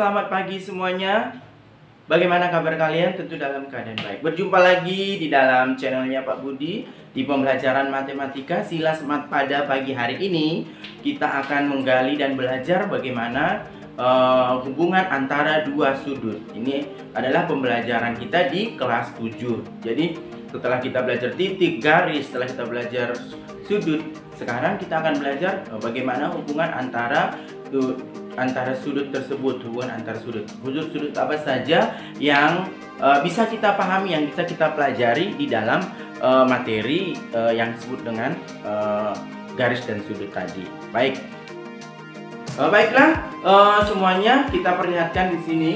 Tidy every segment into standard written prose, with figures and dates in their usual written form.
selamat pagi semuanya. Bagaimana kabar kalian? Tentu dalam keadaan baik. Berjumpa lagi di dalam channelnya Pak Budi di pembelajaran matematika Silas Mat pada pagi hari ini. Kita akan menggali dan belajar bagaimana hubungan antara dua sudut. Ini adalah pembelajaran kita di kelas 7. Jadi setelah kita belajar titik, garis, setelah kita belajar sudut, sekarang kita akan belajar bagaimana hubungan antara sudut tersebut, hubungan antara sudut apa saja yang bisa kita pahami, yang bisa kita pelajari di dalam materi yang disebut dengan garis dan sudut tadi. Baik, baiklah semuanya, kita perlihatkan di sini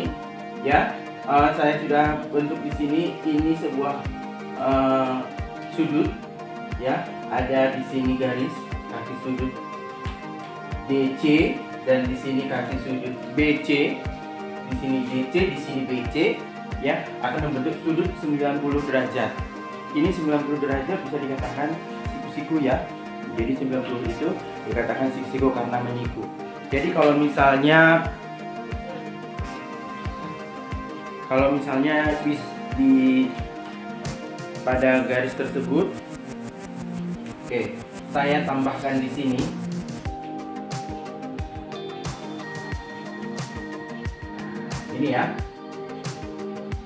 ya. Saya sudah bentuk di sini. Ini sebuah sudut ya. Ada di sini garis kaki sudut DC. Dan di sini kaki sudut BC, di sini DC, di sini BC, ya, akan membentuk sudut 90 derajat. Ini 90 derajat bisa dikatakan siku-siku ya. Jadi 90 itu dikatakan siku-siku karena menyiku. Jadi kalau misalnya pada garis tersebut, oke, saya tambahkan di sini. Ini ya.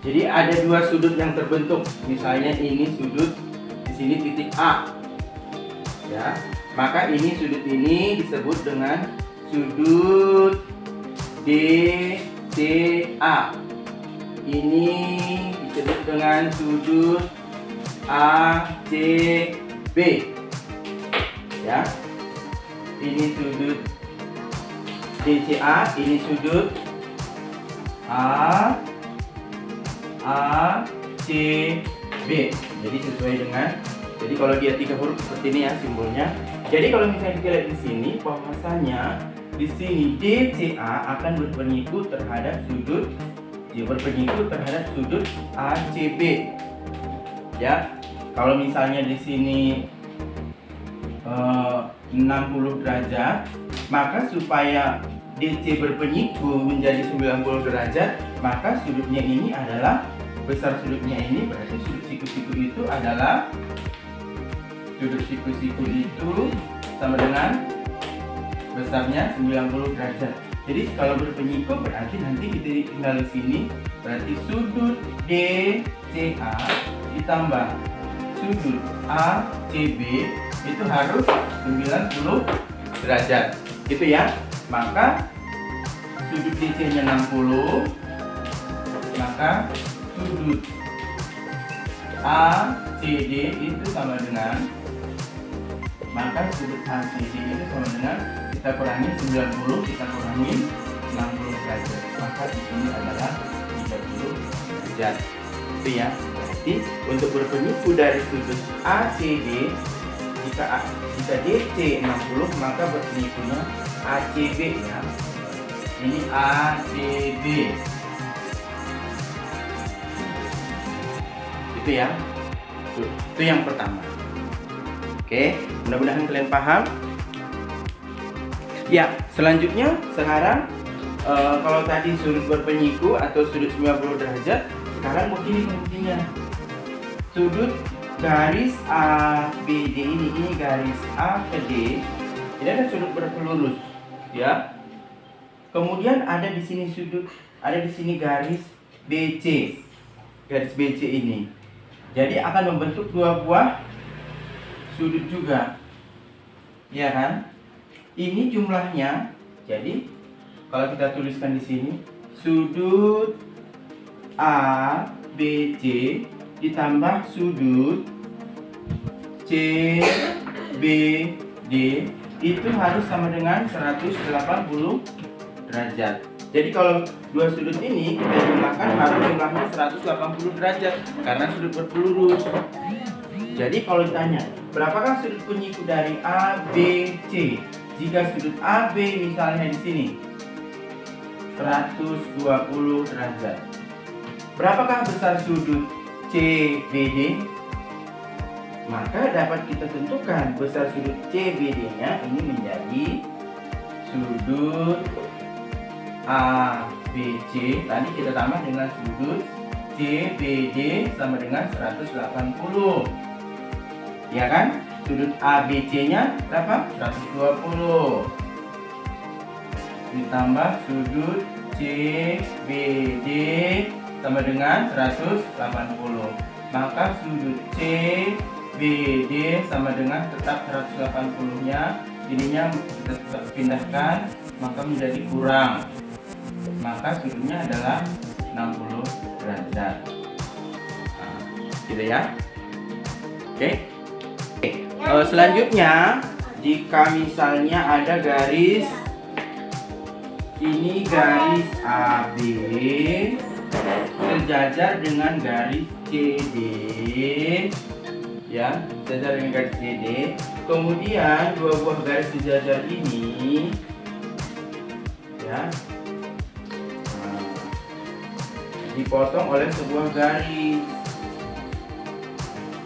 Jadi ada dua sudut yang terbentuk. Misalnya ini sudut, di sini titik A. Ya. Maka ini sudut ini disebut dengan sudut DCA. Ini disebut dengan sudut ACB. Ya. Ini sudut DCA, ini sudut ACB. Jadi sesuai dengan, jadi kalau dia 3 huruf seperti ini ya simbolnya. Jadi kalau misalnya kita lihat di sini, bahwasanya di sini DCA akan berpenyiku terhadap sudut, ACB. Ya, kalau misalnya di sini 60 derajat, maka supaya DC berpenyiku menjadi 90 derajat, maka sudutnya ini adalah, besar sudutnya ini berarti sudut siku-siku itu adalah, sudut siku-siku itu sama dengan besarnya 90 derajat. Jadi kalau berpenyiku berarti nanti kita tinggal di sini, berarti sudut DCA ditambah sudut ACB itu harus 90 derajat. Gitu ya. Maka sudut DC-nya 60, maka sudut ACD itu sama dengan, kita kurangi 90, kita kurangi 60 derajat, maka di sini adalah 30 derajat. Itu ya. Berarti untuk berpenyiku dari sudut ACD, jika DC 60, maka berpenyikunya ACB ya. Ini ACB. Itu ya. Itu yang pertama. Oke, mudah-mudahan kalian paham. Ya, selanjutnya sekarang kalau tadi sudut berpenyiku atau sudut 90 derajat, sekarang begini fungsinya. Sudut garis ABD ini garis A ke D. Ini ada sudut berpelurus, ya. Kemudian ada di sini sudut, ada di sini garis BC, garis BC ini. Jadi akan membentuk dua buah sudut juga, ya kan? Ini jumlahnya. Jadi kalau kita tuliskan di sini, sudut ABC ditambah sudut CBD itu harus sama dengan 180 derajat. Jadi kalau dua sudut ini kita jumlahkan harus jumlahnya 180 derajat karena sudut berpelurus. Jadi kalau ditanya, berapakah sudut penyiku dari ABC? Jika sudut AB misalnya di sini 120 derajat. Berapakah besar sudut CBD? Maka dapat kita tentukan besar sudut CBD-nya ini menjadi sudut ABC tadi kita tambah dengan sudut CBD sama dengan 180. Ya kan? Sudut ABC-nya berapa? 120. Ditambah sudut CBD sama dengan 180. Maka sudut CBD sama dengan tetap 180-nya. Ininya kita pindahkan, maka menjadi kurang. Maka sudutnya adalah 60 derajat. Nah, gitu ya. Oke. Selanjutnya, jika misalnya ada garis ini, garis AB sejajar dengan garis CD, ya, sejajar dengan garis CD. Kemudian dua buah garis sejajar ini, ya, dipotong oleh sebuah garis.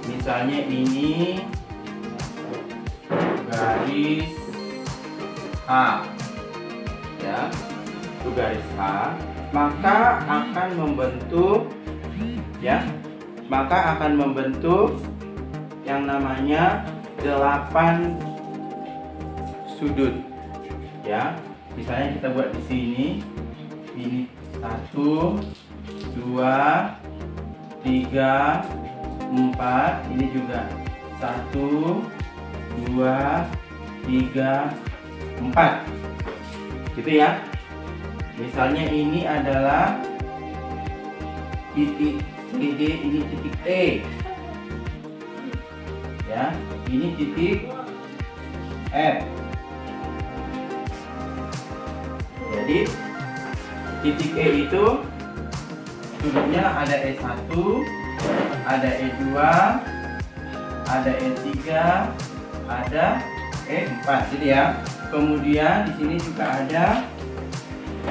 Misalnya ini garis H, ya, itu garis H, maka akan membentuk, ya, maka akan membentuk yang namanya 8 sudut, ya. Misalnya kita buat di sini, ini 1, 2, 3, 4, ini juga 1, 2, 3, 4, gitu ya. Misalnya ini adalah titik CD, ini titik T, ya, ini titik F. Jadi titik E itu sudutnya ada E1, ada E2, ada E3, ada E4, gitu ya. Kemudian di sini juga ada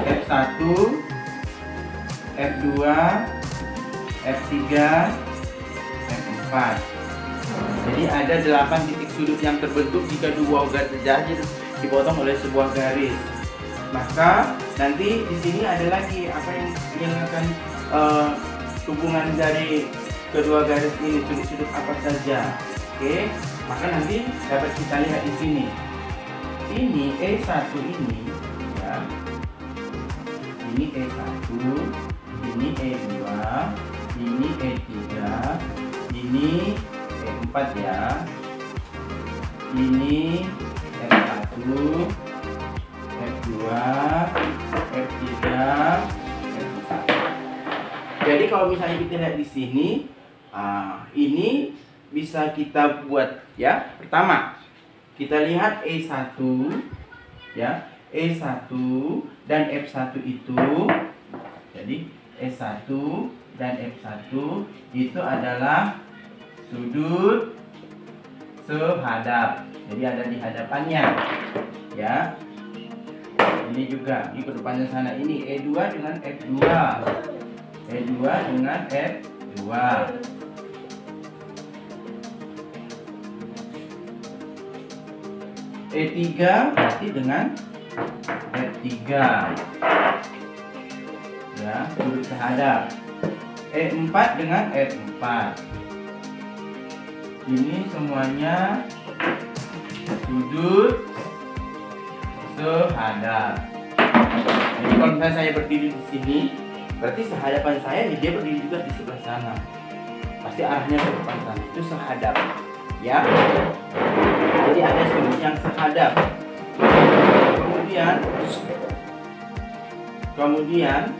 F1, F2, F3, F4. Jadi ada 8 titik sudut yang terbentuk jika dua garis sejajar dipotong oleh sebuah garis. Maka nanti di sini ada lagi apa yang akan hubungan dari kedua garis ini, sudut-sudut apa saja. Oke, maka nanti dapat kita lihat di sini. Ini E1 ini, ya. Ini E1, ini E2, ini E3, ini E4, ya. Ini F1, F2, F3, F4. Jadi kalau misalnya kita lihat di sini, ini bisa kita buat, ya. Pertama, kita lihat E1, ya. E1 dan F1 itu, jadi E1 dan F1 itu adalah sudut sehadap. Jadi ada di hadapannya, ya. Ini juga di depannya sana, ini E2 dengan F2, E2 dengan F2. E3 berarti dengan F3, ya, sudut sehadap. E4 dengan F4. Ini semuanya sudut sehadap. Jadi kalau misalnya saya berdiri di sini, berarti sehadapan saya dia berdiri juga di sebelah sana. Pasti arahnya ke depan sana. Itu sehadap, ya. Jadi ada sudut yang sehadap. Kemudian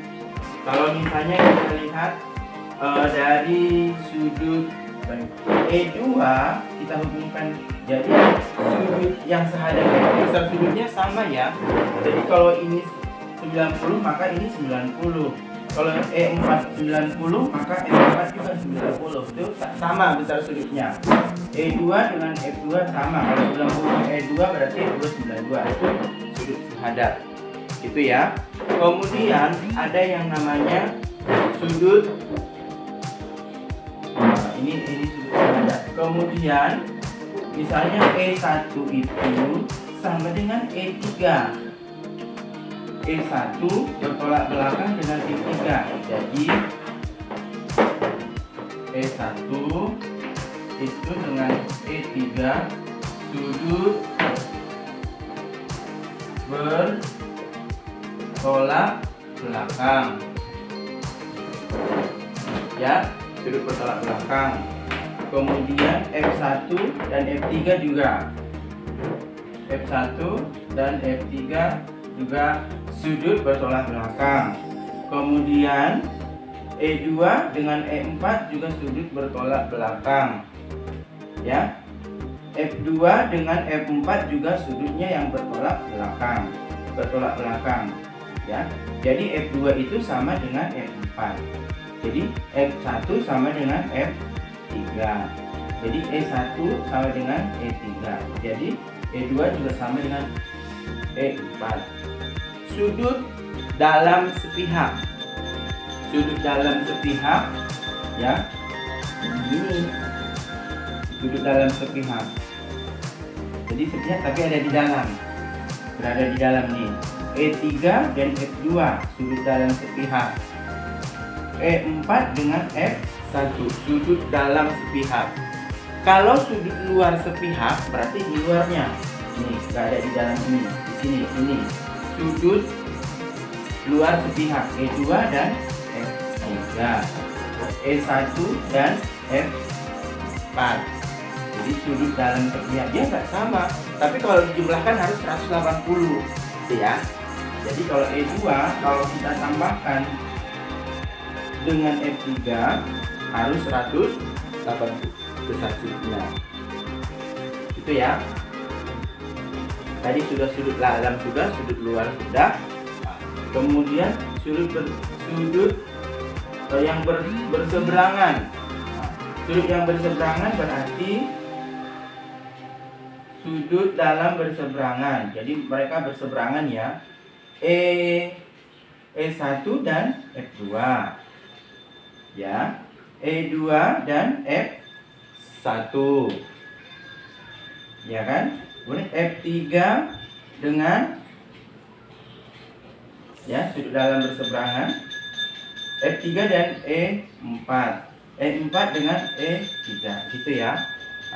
kalau misalnya kita lihat dari sudut E2 kita hubungkan, jadi sudut yang sehadap besar sudutnya sama, ya. Jadi kalau ini 90 maka ini 90. Kalau E4 90 maka E4 juga 90. Itu sama besar sudutnya. E2 dengan F2 sama. Kalau 90 E2 berarti E2 92. Itu sudut sehadap. Gitu ya. Kemudian ada yang namanya sudut, ini sudut sehadap. Kemudian misalnya E1 itu sama dengan E3. E1 bertolak belakang dengan E3. Jadi E1 itu dengan E3 sudut bertolak belakang. Ya, sudut bertolak belakang. Kemudian F1 dan F3 juga. F1 dan F3 juga sudut bertolak belakang. Kemudian E2 dengan E4 juga sudut bertolak belakang. Ya. F2 dengan F4 juga sudutnya yang bertolak belakang. Ya. Jadi F2 itu sama dengan F4. Jadi F1 sama dengan F3. Jadi E1 sama dengan E3. Jadi E2 juga sama dengan E4. Sudut dalam sepihak. Sudut dalam sepihak, ya. Ini sudut dalam sepihak. Jadi sepihak tapi ada di dalam. Berada di dalam nih. E3 dan F2 sudut dalam sepihak. E4 dengan F1 sudut dalam sepihak. Kalau sudut luar sepihak berarti di luarnya. Ini nggak ada di dalam ini. Di sini ini sudut luar sepihak E2 dan F3, E1 dan F4. Jadi sudut dalam sepihak dia nggak sama, tapi kalau dijumlahkan harus 180, ya. Jadi kalau E2 kalau kita tambahkan dengan F3 harus 180 besar sudutnya. Itu ya. Tadi sudah sudut dalam sudah, sudut luar sudah. Kemudian sudut yang berseberangan. Sudut yang berseberangan berarti sudut dalam berseberangan. Jadi mereka berseberangan ya. E1 dan F2. Ya. E2 dan F1. Ya kan? Kemudian F3 dengan ya sudut dalam berseberangan. F3 dan E4. E4 dengan E3 gitu ya.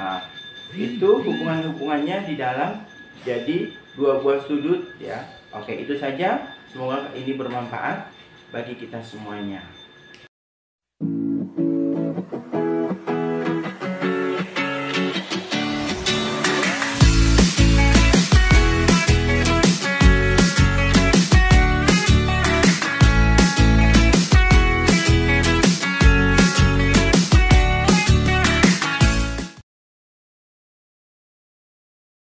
Nah, itu hubungan-hubungannya di dalam jadi dua buah sudut ya. Oke, itu saja. Semoga ini bermanfaat bagi kita semuanya.